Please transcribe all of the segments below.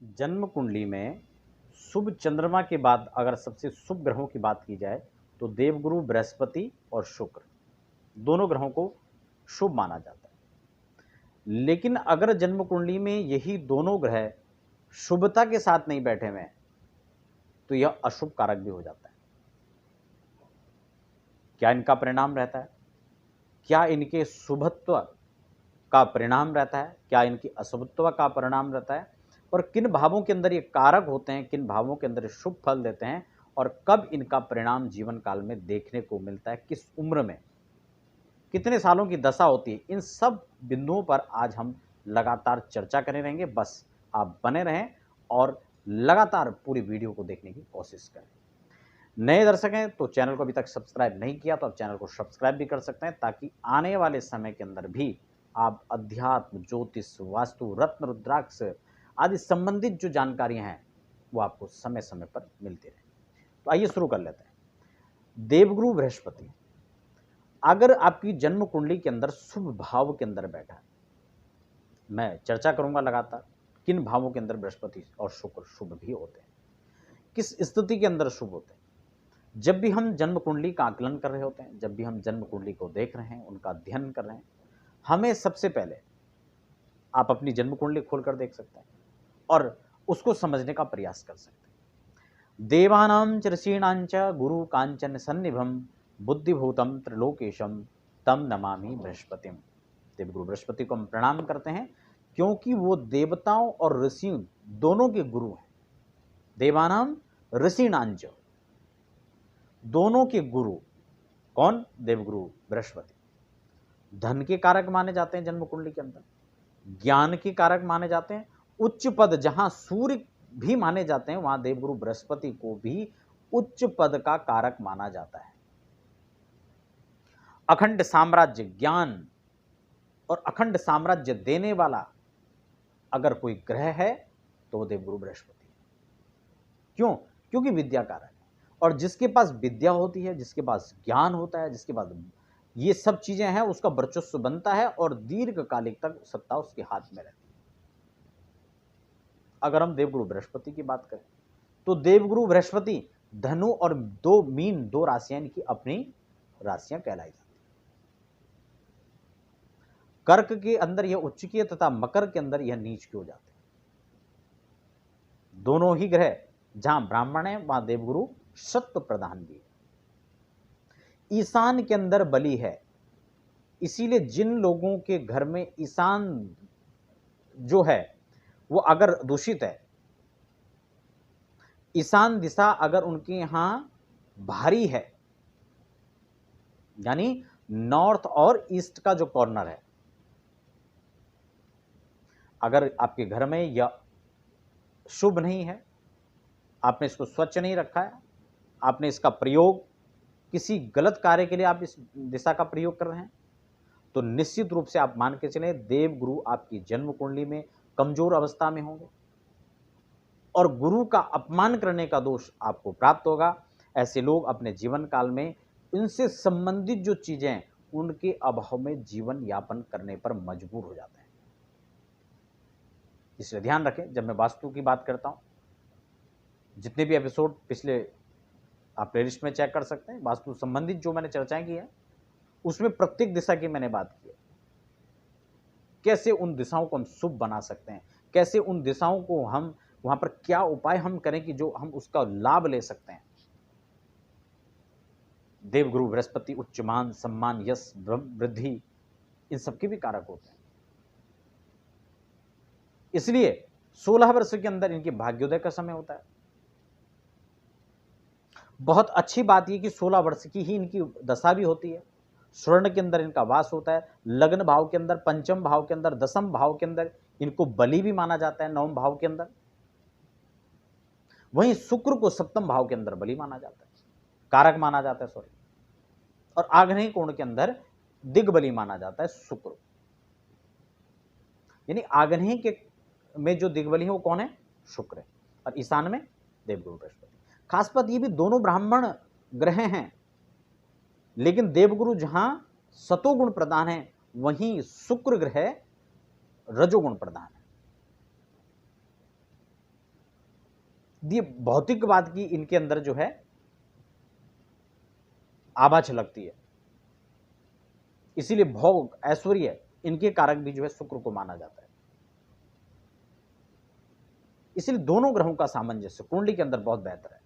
जन्म कुंडली में शुभ चंद्रमा के बाद अगर सबसे शुभ ग्रहों की बात की जाए तो देवगुरु बृहस्पति और शुक्र दोनों ग्रहों को शुभ माना जाता है। लेकिन अगर जन्म कुंडली में यही दोनों ग्रह शुभता के साथ नहीं बैठे हुए हैं तो यह अशुभ कारक भी हो जाता है। क्या इनका परिणाम रहता है? क्या इनके शुभत्व का परिणाम रहता है? क्या इनकी अशुभत्व का परिणाम रहता है? और किन भावों के अंदर ये कारक होते हैं, किन भावों के अंदर शुभ फल देते हैं और कब इनका परिणाम जीवन काल में देखने को मिलता है, किस उम्र में, कितने सालों की दशा होती है, इन सब बिंदुओं पर आज हम लगातार चर्चा करे रहेंगे। बस आप बने रहें और लगातार पूरी वीडियो को देखने की कोशिश करें। नए दर्शक हैं तो चैनल को अभी तक सब्सक्राइब नहीं किया तो आप चैनल को सब्सक्राइब भी कर सकते हैं ताकि आने वाले समय के अंदर भी आप अध्यात्म, ज्योतिष, वास्तु, रत्न, रुद्राक्ष आदि संबंधित जो जानकारियां हैं वो आपको समय समय पर मिलती रहे। तो आइए शुरू कर लेते हैं। देवगुरु बृहस्पति अगर आपकी जन्म कुंडली के अंदर शुभ भाव के अंदर बैठा है, मैं चर्चा करूंगा लगातार किन भावों के अंदर बृहस्पति और शुक्र शुभ भी होते हैं, किस स्थिति के अंदर शुभ होते हैं। जब भी हम जन्म कुंडली का आकलन कर रहे होते हैं, जब भी हम जन्म कुंडली को देख रहे हैं, उनका अध्ययन कर रहे हैं, हमें सबसे पहले आप अपनी जन्म कुंडली खोलकर देख सकते हैं और उसको समझने का प्रयास कर सकते हैं। देवानां च ऋषीणां च गुरु कांचन सन्निभम बुद्धिभूतम त्रिलोकेशम तम नमामि बृहस्पतिम। देवगुरु बृहस्पति को हम प्रणाम करते हैं क्योंकि वो देवताओं और ऋषियों दोनों के गुरु हैं। देवानां ऋषीणां च, दोनों के गुरु कौन? देवगुरु बृहस्पति। धन के कारक माने जाते हैं जन्म कुंडली के अंदर, ज्ञान के कारक माने जाते हैं, उच्च पद जहां सूर्य भी माने जाते हैं वहां देवगुरु बृहस्पति को भी उच्च पद का कारक माना जाता है। अखंड साम्राज्य, ज्ञान और अखंड साम्राज्य देने वाला अगर कोई ग्रह है तो वो देवगुरु बृहस्पति है। क्यों? क्योंकि विद्या कारक है और जिसके पास विद्या होती है, जिसके पास ज्ञान होता है, जिसके पास ये सब चीजें हैं, उसका वर्चस्व बनता है और दीर्घकालिक तक सत्ता उसके हाथ में रहती है। अगर हम देवगुरु बृहस्पति की बात करें तो देवगुरु बृहस्पति धनु और मीन दो राशियां इनकी अपनी राशियां कहलाई जाती है। कर्क के अंदर यह उच्च की तथा मकर के अंदर यह नीच की हो जाते हैं। दोनों ही ग्रह जहां ब्राह्मण है वहां देवगुरु सत्व प्रधान भी है। ईशान के अंदर बलि है, इसीलिए जिन लोगों के घर में ईशान जो है वो अगर दूषित है, ईशान दिशा अगर उनके यहां भारी है, यानी नॉर्थ और ईस्ट का जो कॉर्नर है, अगर आपके घर में यह शुभ नहीं है, आपने इसको स्वच्छ नहीं रखा है, आपने इसका प्रयोग किसी गलत कार्य के लिए आप इस दिशा का प्रयोग कर रहे हैं, तो निश्चित रूप से आप मान के चले देवगुरु आपकी जन्म कुंडली में कमजोर अवस्था में होंगे और गुरु का अपमान करने का दोष आपको प्राप्त होगा। ऐसे लोग अपने जीवन काल में इनसे संबंधित जो चीजें हैं उनके अभाव में जीवन यापन करने पर मजबूर हो जाते हैं। इसलिए ध्यान रखें, जब मैं वास्तु की बात करता हूं, जितने भी एपिसोड पिछले आप प्लेलिस्ट में चेक कर सकते हैं, वास्तु संबंधित जो मैंने चर्चाएं की है उसमें प्रत्येक दिशा की मैंने बात की है। कैसे उन दिशाओं को हम शुभ बना सकते हैं, कैसे उन दिशाओं को हम वहां पर क्या उपाय हम करें कि जो हम उसका लाभ ले सकते हैं। देवगुरु बृहस्पति उच्च मान, सम्मान, यश, वृद्धि इन सबके भी कारक होते हैं। इसलिए 16 वर्ष के अंदर इनकी भाग्योदय का समय होता है। बहुत अच्छी बात यह कि 16 वर्ष की ही इनकी दशा भी होती है। स्वर्ण के अंदर इनका वास होता है, लग्न भाव के अंदर, पंचम भाव के अंदर, दसम भाव के अंदर इनको बलि भी माना जाता है, नवम भाव के अंदर। वहीं शुक्र को सप्तम भाव के अंदर बलि माना जाता है, कारक माना जाता है, सॉरी। और आग्नेय कोण के अंदर दिग्बली माना जाता है शुक्र, यानी आग्नेय के में जो दिग्बली है वो कौन है? शुक्र है। और ईशान में देवगुरु बृहस्पति। खास बात ये भी दोनों ब्राह्मण ग्रह हैं, लेकिन देवगुरु जहां सतोगुण प्रधान है वहीं शुक्र ग्रह रजोगुण प्रधान है। ये भौतिकवाद की इनके अंदर जो है आभा छलकती है। इसीलिए भोग, ऐश्वर्य, इनके कारक भी जो है शुक्र को माना जाता है। इसलिए दोनों ग्रहों का सामंजस्य कुंडली के अंदर बहुत बेहतर है।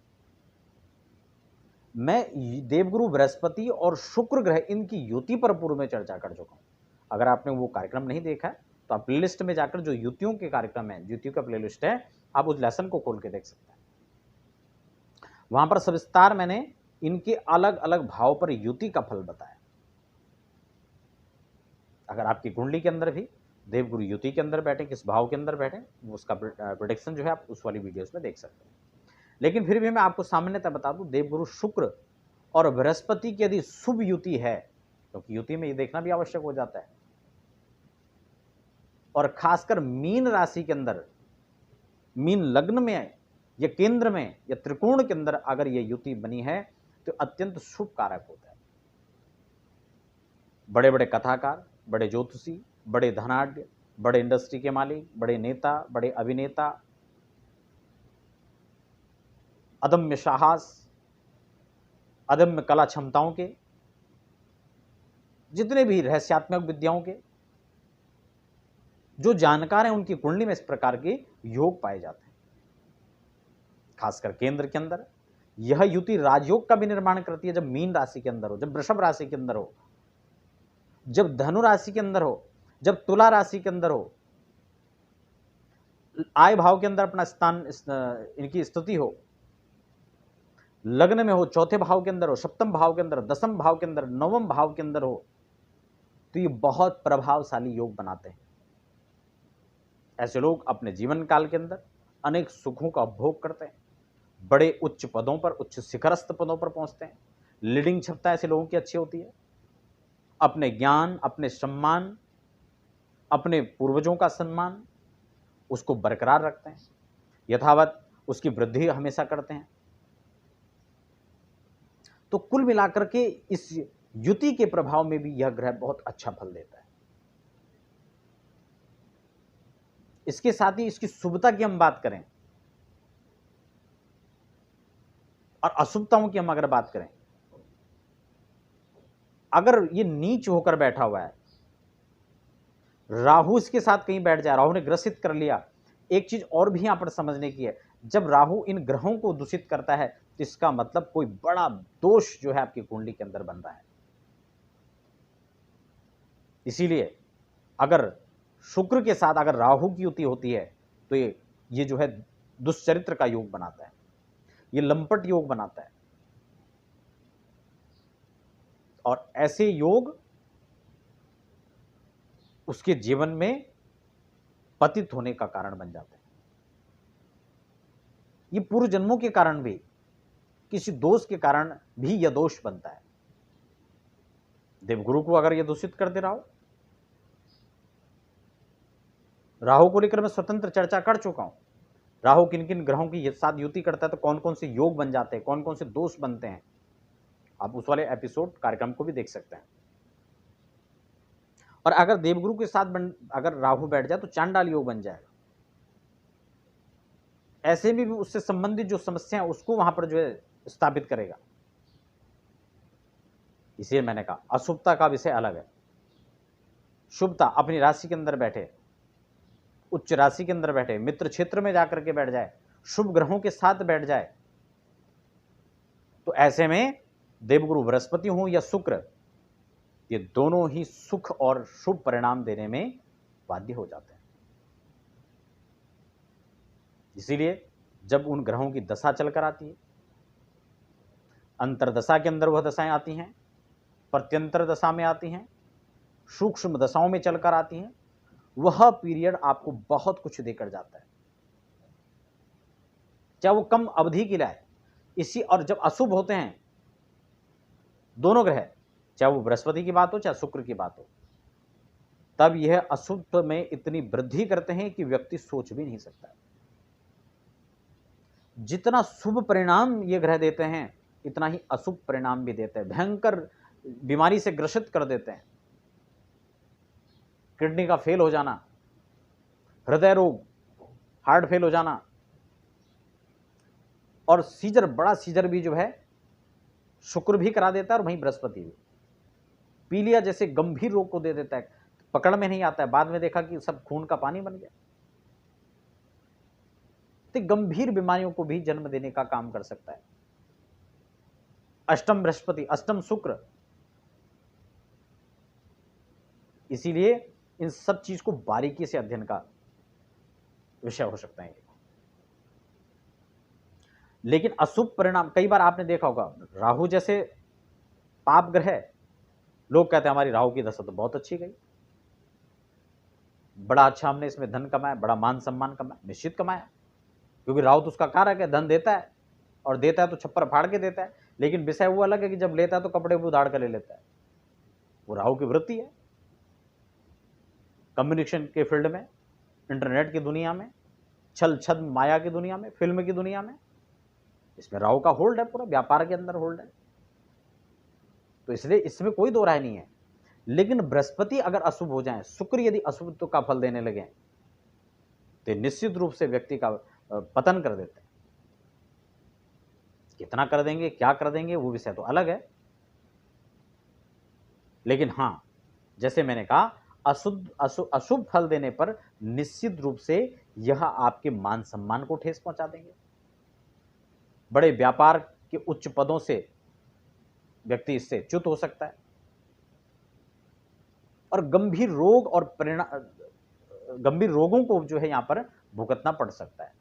मैं देवगुरु बृहस्पति और शुक्र ग्रह इनकी युति पर पूर्व में चर्चा कर चुका हूं। अगर आपने वो कार्यक्रम नहीं देखा है तो आप प्लेलिस्ट में जाकर जो युतियों के कार्यक्रम है, युतियों का प्लेलिस्ट है, आप उस लेसन को खोल के देख सकते हैं। वहां पर सविस्तार मैंने इनके अलग अलग भाव पर युति का फल बताया। अगर आपकी कुंडली के अंदर भी देवगुरु युति के अंदर बैठे, किस भाव के अंदर बैठे, उसका प्रेडिक्शन जो है आप उस वाली वीडियोस में देख सकते हैं। लेकिन फिर भी मैं आपको सामान्यतः बता दूं, देवगुरु शुक्र और बृहस्पति की यदि शुभ युति है, क्योंकि युति में ये देखना भी आवश्यक हो जाता है, और खासकर मीन राशि के अंदर, मीन लग्न में या केंद्र में या त्रिकोण के अंदर अगर ये युति बनी है तो अत्यंत शुभ कारक होता है। बड़े बड़े कथाकार, बड़े ज्योतिषी, बड़े धनाढ़, बड़े इंडस्ट्री के मालिक, बड़े नेता, बड़े अभिनेता, अदम्य साहस, अदम्य कला क्षमताओं के, जितने भी रहस्यात्मक विद्याओं के जो जानकार हैं, उनकी कुंडली में इस प्रकार के योग पाए जाते हैं। खासकर केंद्र के अंदर यह युति राजयोग का भी निर्माण करती है। जब मीन राशि के अंदर हो, जब वृषभ राशि के अंदर हो, जब धनु राशि के अंदर हो, जब तुला राशि के अंदर हो, आय भाव के अंदर अपना स्थान इनकी स्थिति हो, लग्न में हो, चौथे भाव के अंदर हो, सप्तम भाव के अंदर, दसम भाव के अंदर, नवम भाव के अंदर हो, तो ये बहुत प्रभावशाली योग बनाते हैं। ऐसे लोग अपने जीवन काल के अंदर अनेक सुखों का उपभोग करते हैं, बड़े उच्च पदों पर, उच्च शिखरस्थ पदों पर पहुंचते हैं। लीडिंग क्षमता ऐसे लोगों की अच्छी होती है। अपने ज्ञान, अपने सम्मान, अपने पूर्वजों का सम्मान, उसको बरकरार रखते हैं, यथावत उसकी वृद्धि हमेशा करते हैं। तो कुल मिलाकर के इस युति के प्रभाव में भी यह ग्रह बहुत अच्छा फल देता है। इसके साथ ही इसकी शुभता की हम बात करें और अशुभताओं की हम अगर बात करें, अगर ये नीच होकर बैठा हुआ है, राहु इसके साथ कहीं बैठ जाए, राहु ने ग्रसित कर लिया। एक चीज और भी यहां पर समझने की है, जब राहु इन ग्रहों को दूषित करता है तो इसका मतलब कोई बड़ा दोष जो है आपकी कुंडली के अंदर बन रहा है। इसीलिए अगर शुक्र के साथ अगर राहु की युति होती है तो ये जो है दुष्चरित्र का योग बनाता है, ये लंपट योग बनाता है, और ऐसे योग उसके जीवन में पतित होने का कारण बन जाते हैं। ये पूर्व जन्मों के कारण भी, किसी दोष के कारण भी यह दोष बनता है। देवगुरु को अगर यह दूषित कर दे राहु को लेकर मैं स्वतंत्र चर्चा कर चुका हूं। राहु किन किन ग्रहों की साथ युति करता है तो कौन कौन से योग बन जाते हैं, कौन कौन से दोष बनते हैं, आप उस वाले एपिसोड कार्यक्रम को भी देख सकते हैं। और अगर देवगुरु के साथ अगर राहु बैठ जाए तो चांडाल योग बन जाएगा। ऐसे में भी उससे संबंधित जो समस्या है उसको वहां पर जो है स्थापित करेगा। इसलिए मैंने कहा अशुभता का विषय अलग है, शुभता अपनी राशि के अंदर बैठे, उच्च राशि के अंदर बैठे, मित्र क्षेत्र में जाकर के बैठ जाए, शुभ ग्रहों के साथ बैठ जाए, तो ऐसे में देवगुरु बृहस्पति हो या शुक्र, ये दोनों ही सुख और शुभ परिणाम देने में बाध्य हो जाते हैं। इसीलिए जब उन ग्रहों की दशा चलकर आती है, अंतरदशा के अंदर वह दशाएं आती हैं, प्रत्यंतर दशा में आती हैं, सूक्ष्म दशाओं में चलकर आती हैं, वह पीरियड आपको बहुत कुछ देकर जाता है, चाहे वो कम अवधि के लिए है। इसी और जब अशुभ होते हैं दोनों ग्रह, चाहे वो बृहस्पति की बात हो चाहे शुक्र की बात हो, तब यह अशुभ में इतनी वृद्धि करते हैं कि व्यक्ति सोच भी नहीं सकता। जितना शुभ परिणाम ये ग्रह देते हैं इतना ही अशुभ परिणाम भी देते हैं। भयंकर बीमारी से ग्रसित कर देते हैं, किडनी का फेल हो जाना, हृदय रोग, हार्ट फेल हो जाना, और सीजर, बड़ा सीजर भी जो है शुक्र भी करा देता है और वहीं बृहस्पति भी। पीलिया जैसे गंभीर रोग को दे देता है, पकड़ में नहीं आता है, बाद में देखा कि सब खून का पानी बन गया। तो गंभीर बीमारियों को भी जन्म देने का काम कर सकता है। अष्टम बृहस्पति, अष्टम शुक्र, इसीलिए इन सब चीज को बारीकी से अध्ययन का विषय हो सकता है। लेकिन अशुभ परिणाम, कई बार आपने देखा होगा, राहु जैसे पाप ग्रह है, लोग कहते हैं हमारी राहु की दशा तो बहुत अच्छी गई, बड़ा अच्छा हमने इसमें धन कमाया, बड़ा मान सम्मान कमाया। निश्चित कमाया, क्योंकि राहु तो उसका कारक है, धन देता है, और देता है तो छप्पर फाड़ के देता है। लेकिन विषय वो अलग है कि जब लेता है तो कपड़े भी उधाड़ कर ले लेता है। वो राहु की वृत्ति है। कम्युनिकेशन के फील्ड में, इंटरनेट की दुनिया में, छल छद्म माया की दुनिया में, फिल्म की दुनिया में, इसमें राहु का होल्ड है, पूरा व्यापार के अंदर होल्ड है। तो इसलिए इसमें कोई दो राय नहीं है। लेकिन बृहस्पति अगर अशुभ हो जाए, शुक्र यदि अशुभ का फल देने लगे, तो निश्चित रूप से व्यक्ति का पतन कर देते हैं। कितना कर देंगे, क्या कर देंगे, वो विषय तो अलग है। लेकिन हां, जैसे मैंने कहा, अशुभ फल देने पर निश्चित रूप से यह आपके मान सम्मान को ठेस पहुंचा देंगे। बड़े व्यापार के उच्च पदों से व्यक्ति इससे च्युत हो सकता है, और गंभीर रोग और गंभीर रोगों को जो है यहां पर भुगतना पड़ सकता है।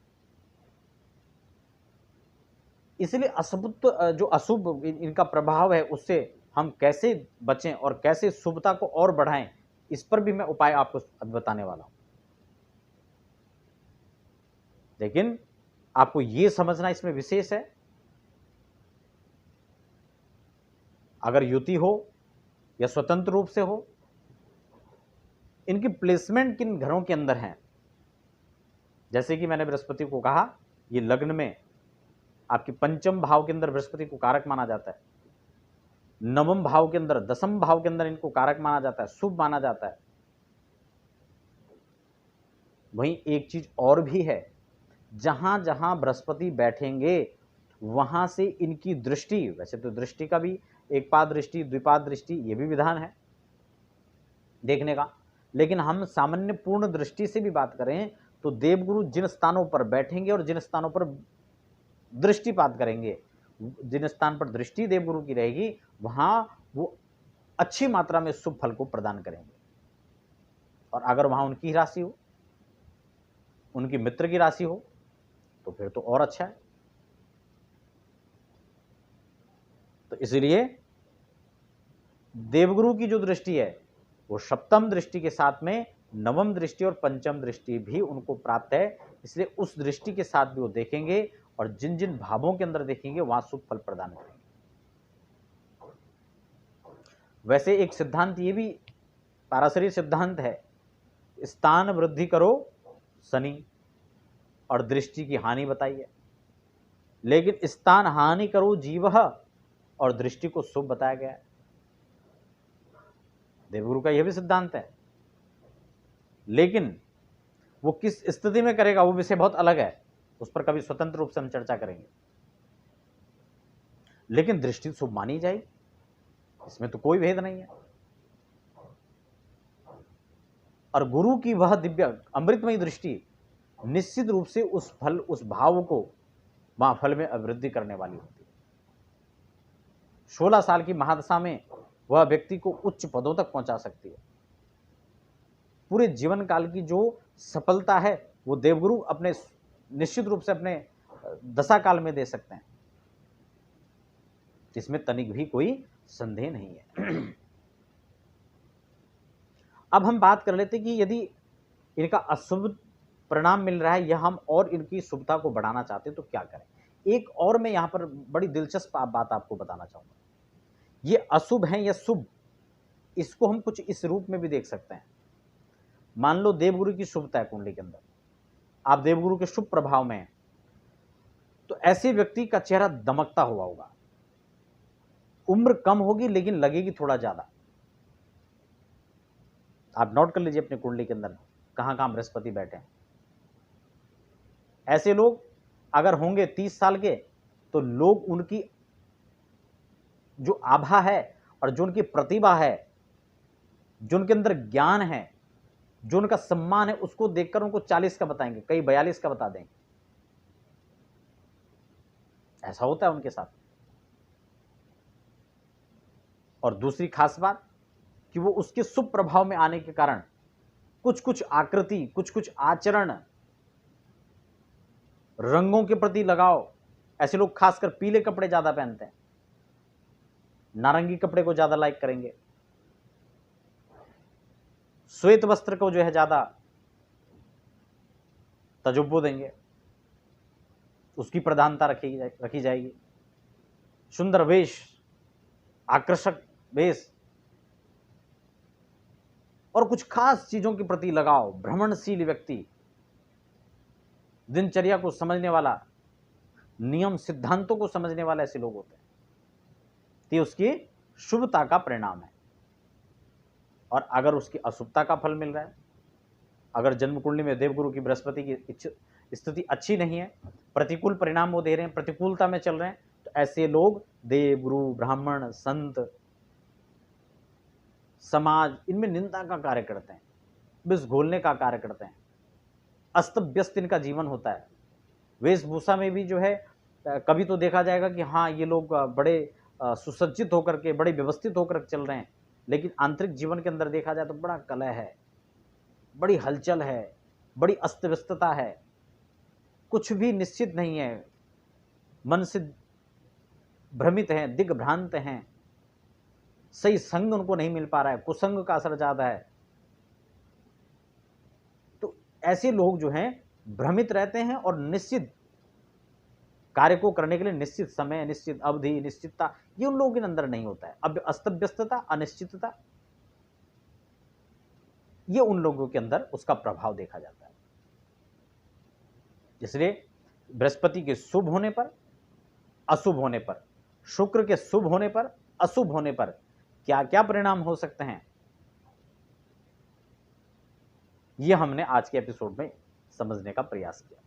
इसलिए अशुभत्व, जो अशुभ इनका प्रभाव है, उससे हम कैसे बचें और कैसे शुभता को और बढ़ाएं, इस पर भी मैं उपाय आपको बताने वाला हूं। लेकिन आपको यह समझना इसमें विशेष है, अगर युति हो या स्वतंत्र रूप से हो, इनकी प्लेसमेंट किन घरों के अंदर है। जैसे कि मैंने बृहस्पति को कहा, ये लग्न में आपके पंचम भाव के अंदर बृहस्पति को कारक माना जाता है, नवम भाव के अंदर, दसम भाव के अंदर इनको कारक माना जाता है, शुभ माना जाता है। वहीं एक चीज और भी है, जहां जहां बृहस्पति बैठेंगे वहां से इनकी दृष्टि, वैसे तो दृष्टि का भी एक पाद दृष्टि, द्विपाद दृष्टि, ये भी विधान है देखने का, लेकिन हम सामान्य पूर्ण दृष्टि से भी बात करें तो देवगुरु जिन स्थानों पर बैठेंगे और जिन स्थानों पर दृष्टिपात करेंगे, जिन स्थान पर दृष्टि देवगुरु की रहेगी, वहां वो अच्छी मात्रा में शुभ फल को प्रदान करेंगे। और अगर वहां उनकी राशि हो, उनकी मित्र की राशि हो, तो फिर तो और अच्छा है। तो इसलिए देवगुरु की जो दृष्टि है वो सप्तम दृष्टि के साथ में नवम दृष्टि और पंचम दृष्टि भी उनको प्राप्त है, इसलिए उस दृष्टि के साथ भी वो देखेंगे और जिन जिन भावों के अंदर देखेंगे वहां शुभ फल प्रदान करेंगे। वैसे एक सिद्धांत ये भी पाराशरी सिद्धांत है, स्थान वृद्धि करो शनि और दृष्टि की हानि बताई है, लेकिन स्थान हानि करो जीव और दृष्टि को शुभ बताया गया है। देवगुरु का यह भी सिद्धांत है, लेकिन वो किस स्थिति में करेगा वो विषय बहुत अलग है, उस पर कभी स्वतंत्र रूप से हम चर्चा करेंगे। लेकिन दृष्टि शुभ मानी जाएगी, इसमें तो कोई भेद नहीं है। और गुरु की वह दिव्य अमृतमयी दृष्टि निश्चित रूप से उस फल, उस भाव को वहां फल में अभिवृद्धि करने वाली होती है। 16 साल की महादशा में वह व्यक्ति को उच्च पदों तक पहुंचा सकती है। पूरे जीवन काल की जो सफलता है वो देवगुरु अपने निश्चित रूप से अपने दशा काल में दे सकते हैं, इसमें तनिक भी कोई संदेह नहीं है। अब हम बात कर लेते कि यदि इनका अशुभ परिणाम मिल रहा है या हम और इनकी शुभता को बढ़ाना चाहते हैं तो क्या करें। एक और मैं यहां पर बड़ी दिलचस्प बात आपको बताना चाहूंगा, ये अशुभ है या शुभ, इसको हम कुछ इस रूप में भी देख सकते हैं। मान लो देवगुरु की शुभता है कुंडली के अंदर, आप देवगुरु के शुभ प्रभाव में हैं, तो ऐसे व्यक्ति का चेहरा दमकता हुआ होगा, उम्र कम होगी लेकिन लगेगी थोड़ा ज्यादा। आप नोट कर लीजिए अपनी कुंडली के अंदर कहां कहां बृहस्पति बैठे हैं। ऐसे लोग अगर होंगे 30 साल के तो लोग उनकी जो आभा है और जो उनकी प्रतिभा है, जो उनके अंदर ज्ञान है, जो उनका सम्मान है, उसको देखकर उनको 40 का बताएंगे, कई 42 का बता देंगे। ऐसा होता है उनके साथ। और दूसरी खास बात कि वो उसके शुभ प्रभाव में आने के कारण कुछ कुछ आकृति, कुछ कुछ आचरण, रंगों के प्रति लगाव, ऐसे लोग खासकर पीले कपड़े ज्यादा पहनते हैं, नारंगी कपड़े को ज्यादा लाइक करेंगे, श्वेत वस्त्र को जो है ज्यादा तजुब्बो देंगे, उसकी प्रधानता रखी जाएगी। सुंदर वेश, आकर्षक वेश और कुछ खास चीजों के प्रति लगाव, भ्रमणशील व्यक्ति, दिनचर्या को समझने वाला, नियम सिद्धांतों को समझने वाले ऐसे लोग होते हैं। तो ये उसकी शुभता का परिणाम है। और अगर उसकी अशुभता का फल मिल रहा है, अगर जन्म कुंडली में देवगुरु की बृहस्पति की स्थिति अच्छी नहीं है, प्रतिकूल परिणाम वो दे रहे हैं, प्रतिकूलता में चल रहे हैं, तो ऐसे लोग देवगुरु, ब्राह्मण, संत, समाज, इनमें निंदा का कार्य करते हैं, विष घोलने का कार्य करते हैं। अस्त व्यस्त इनका जीवन होता है। वेशभूषा में भी जो है कभी तो देखा जाएगा कि हाँ ये लोग बड़े सुसज्जित होकर के, बड़े व्यवस्थित होकर चल रहे हैं, लेकिन आंतरिक जीवन के अंदर देखा जाए तो बड़ा कलह है, बड़ी हलचल है, बड़ी अस्त व्यस्तता है, कुछ भी निश्चित नहीं है, मन से भ्रमित हैं, दिग्भ्रांत हैं, सही संग उनको नहीं मिल पा रहा है, कुसंग का असर ज्यादा है। तो ऐसे लोग जो हैं भ्रमित रहते हैं और निश्चित कार्य को करने के लिए निश्चित समय, निश्चित अवधि, निश्चितता, ये उन लोगों के अंदर नहीं होता है। अब अस्तव्यस्तता, अनिश्चितता, ये उन लोगों के अंदर उसका प्रभाव देखा जाता है। इसलिए बृहस्पति के शुभ होने पर, अशुभ होने पर, शुक्र के शुभ होने पर, अशुभ होने पर क्या क्या परिणाम हो सकते हैं, यह हमने आज के एपिसोड में समझने का प्रयास किया।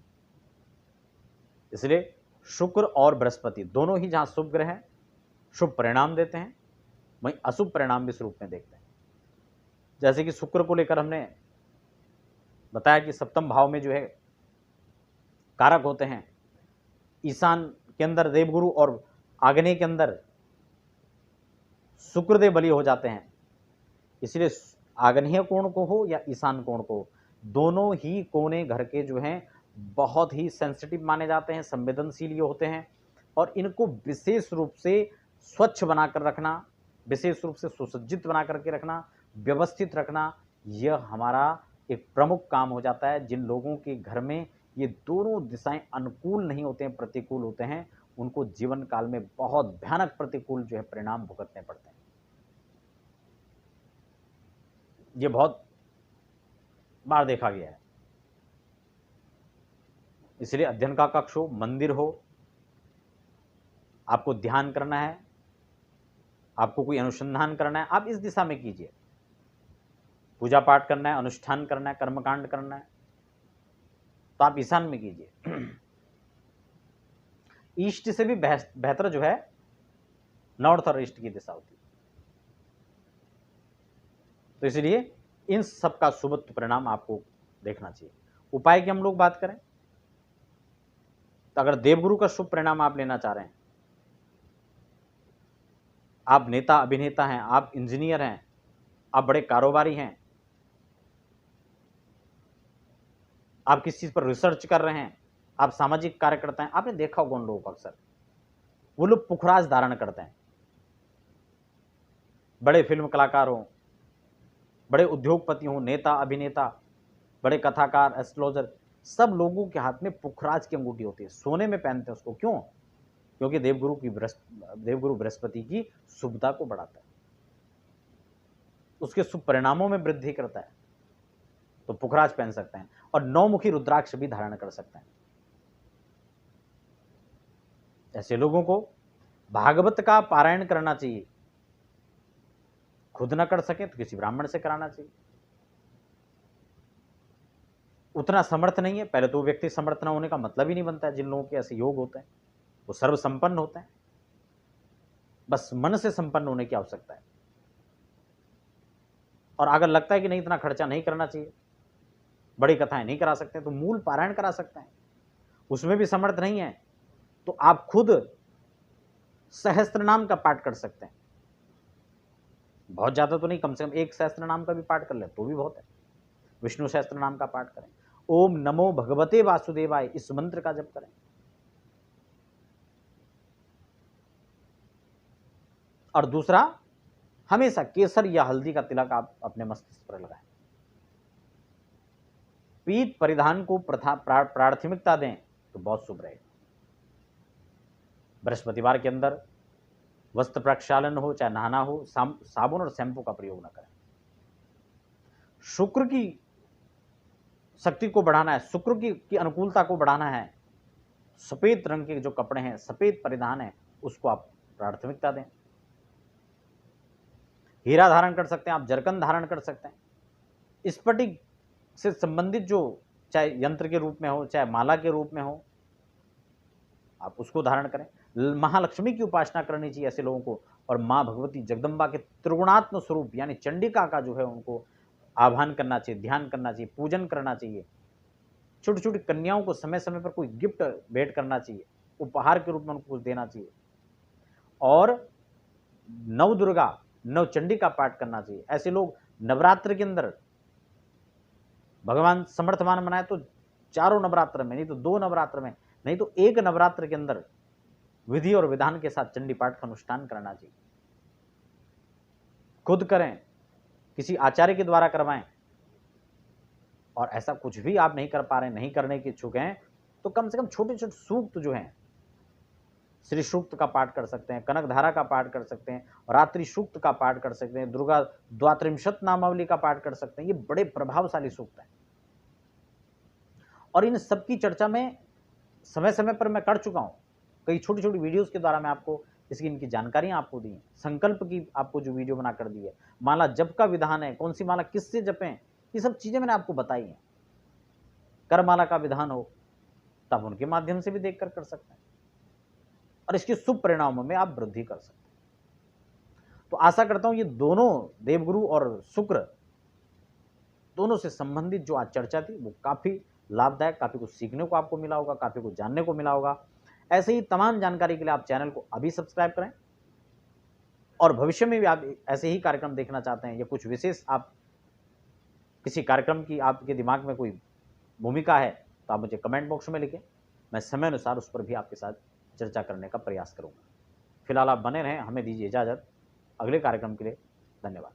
इसलिए शुक्र और बृहस्पति दोनों ही जहां शुभ ग्रह हैं, शुभ परिणाम देते हैं, वहीं अशुभ परिणाम भी इस रूप में देखते हैं। जैसे कि शुक्र को लेकर हमने बताया कि सप्तम भाव में जो है कारक होते हैं, ईशान के अंदर देवगुरु और आग्नेय के अंदर शुक्रदेव बलि हो जाते हैं। इसलिए आग्नेय कोण को हो या ईशान कोण को, दोनों ही कोने घर के जो हैं बहुत ही सेंसिटिव माने जाते हैं, संवेदनशील ये होते हैं, और इनको विशेष रूप से स्वच्छ बनाकर रखना, विशेष रूप से सुसज्जित बना करके रखना, व्यवस्थित रखना, यह हमारा एक प्रमुख काम हो जाता है। जिन लोगों के घर में ये दोनों दिशाएं अनुकूल नहीं होते हैं, प्रतिकूल होते हैं, उनको जीवन काल में बहुत भयानक प्रतिकूल जो है परिणाम भुगतने पड़ते हैं। ये बहुत बार देखा गया है। इसलिए अध्ययन का कक्ष हो, मंदिर हो, आपको ध्यान करना है, आपको कोई अनुसंधान करना है, आप इस दिशा में कीजिए। पूजा पाठ करना है, अनुष्ठान करना है, कर्मकांड करना है, तो आप ईशान में कीजिए। ईस्ट से भी बेहतर जो है नॉर्थ और ईस्ट की दिशा होती है। तो इसलिए इन सब का शुभत्व परिणाम आपको देखना चाहिए। उपाय की हम लोग बात करें तो अगर देवगुरु का शुभ परिणाम आप लेना चाह रहे हैं, आप नेता अभिनेता हैं, आप इंजीनियर हैं, आप बड़े कारोबारी हैं, आप किस चीज पर रिसर्च कर रहे हैं, आप सामाजिक कार्यकर्ता हैं, आपने देखा होगा उन लोगों को अक्सर वो लोग पुखराज धारण करते हैं। बड़े फिल्म कलाकार हों, बड़े उद्योगपति हों, नेता अभिनेता, बड़े कथाकार, एस्ट्रोलॉजर, सब लोगों के हाथ में पुखराज की अंगूठी होती है, सोने में पहनते हैं उसको। क्यों? क्योंकि देवगुरु बृहस्पति की शुभता को बढ़ाता है, उसके शुभ परिणामों में वृद्धि करता है। तो पुखराज पहन सकते हैं और नौमुखी रुद्राक्ष भी धारण कर सकते हैं। ऐसे लोगों को भागवत का पारायण करना चाहिए, खुद न कर सके तो किसी ब्राह्मण से कराना चाहिए। उतना समर्थ नहीं है, पहले तो व्यक्ति समर्थ न होने का मतलब ही नहीं बनता है जिन लोगों के ऐसे योग होते हैं। वो सर्वसंपन्न होते हैं। बस मन से संपन्न होने की आवश्यकता है। और अगर लगता है कि नहीं इतना खर्चा नहीं करना चाहिए, बड़ी कथाएं नहीं करा सकते, तो मूल पारायण करा सकते हैं। उसमें भी समर्थ नहीं है तो आप खुद सहस्त्र नाम का पाठ कर सकते हैं। बहुत ज्यादा तो नहीं, कम से कम एक सहस्त्र नाम का भी पाठ कर ले तो भी बहुत है। विष्णु सहस्त्र नाम का पाठ करें, ओम नमो भगवते वासुदेवाय, इस मंत्र का जप करें। और दूसरा, हमेशा केसर या हल्दी का तिलक आप अपने मस्तिष्क पर लगाएं। पीत परिधान को प्राथमिकता दें तो बहुत शुभ रहेगा। बृहस्पतिवार के अंदर वस्त्र प्रक्षालन हो चाहे नहाना हो, साबुन और शैम्पू का प्रयोग न करें। शुक्र की शक्ति को बढ़ाना है, शुक्र की अनुकूलता को बढ़ाना है, सफेद रंग के जो कपड़े हैं, सफेद परिधान है, उसको आप प्राथमिकता दें। हीरा धारण कर सकते हैं आप, जरकन धारण कर सकते हैं। स्फटिक से संबंधित जो चाहे यंत्र के रूप में हो चाहे माला के रूप में हो, आप उसको धारण करें। महालक्ष्मी की उपासना करनी चाहिए ऐसे लोगों को, और मां भगवती जगदम्बा के त्रिगुणात्मक स्वरूप यानी चंडिका का जो है उनको आह्वान करना चाहिए, ध्यान करना चाहिए, पूजन करना चाहिए। छोटी छोटी कन्याओं को समय समय पर कोई गिफ्ट भेंट करना चाहिए, उपहार के रूप में उनको कुछ देना चाहिए। और नव दुर्गा नव चंडी का पाठ करना चाहिए। ऐसे लोग नवरात्र के अंदर भगवान समर्थवान बनाए तो चारों नवरात्र में, नहीं तो 2 नवरात्र में, नहीं तो 1 नवरात्र के अंदर विधि और विधान के साथ चंडी पाठ का अनुष्ठान करना चाहिए। खुद करें, किसी आचार्य के द्वारा करवाएं। और ऐसा कुछ भी आप नहीं कर पा रहे, नहीं करने के इच्छुक हैं, तो कम से कम छोटे छोटे सूक्त जो हैं, श्री सूक्त का पाठ कर सकते हैं, कनक धारा का पाठ कर सकते हैं, रात्रि सूक्त का पाठ कर सकते हैं, दुर्गा द्वात्रिंशत नामावली का पाठ कर सकते हैं। ये बड़े प्रभावशाली सूक्त हैं और इन सबकी चर्चा में समय समय पर मैं कर चुका हूं। कई छोटी छोटी वीडियोस के द्वारा मैं आपको इसकी इनकी जानकारियां आपको दी हैं। संकल्प की आपको जो वीडियो बना कर दी है, माला जप का विधान है, कौन सी माला किससे जपें, ये सब चीजें मैंने आपको बताई हैं। करमाला का विधान हो तब उनके माध्यम से भी देखकर कर सकते हैं और इसके शुभ परिणामों में आप वृद्धि कर सकते हैं। तो आशा करता हूं ये दोनों देवगुरु और शुक्र दोनों से संबंधित जो आज चर्चा थी वो काफी लाभदायक, काफी कुछ सीखने को आपको मिला होगा, काफी कुछ जानने को मिला होगा। ऐसे ही तमाम जानकारी के लिए आप चैनल को अभी सब्सक्राइब करें और भविष्य में भी आप ऐसे ही कार्यक्रम देखना चाहते हैं या कुछ विशेष आप किसी कार्यक्रम की आपके दिमाग में कोई भूमिका है तो आप मुझे कमेंट बॉक्स में लिखें। मैं समय अनुसार उस पर भी आपके साथ चर्चा करने का प्रयास करूंगा। फिलहाल आप बने रहें, हमें दीजिए इजाजत। अगले कार्यक्रम के लिए धन्यवाद।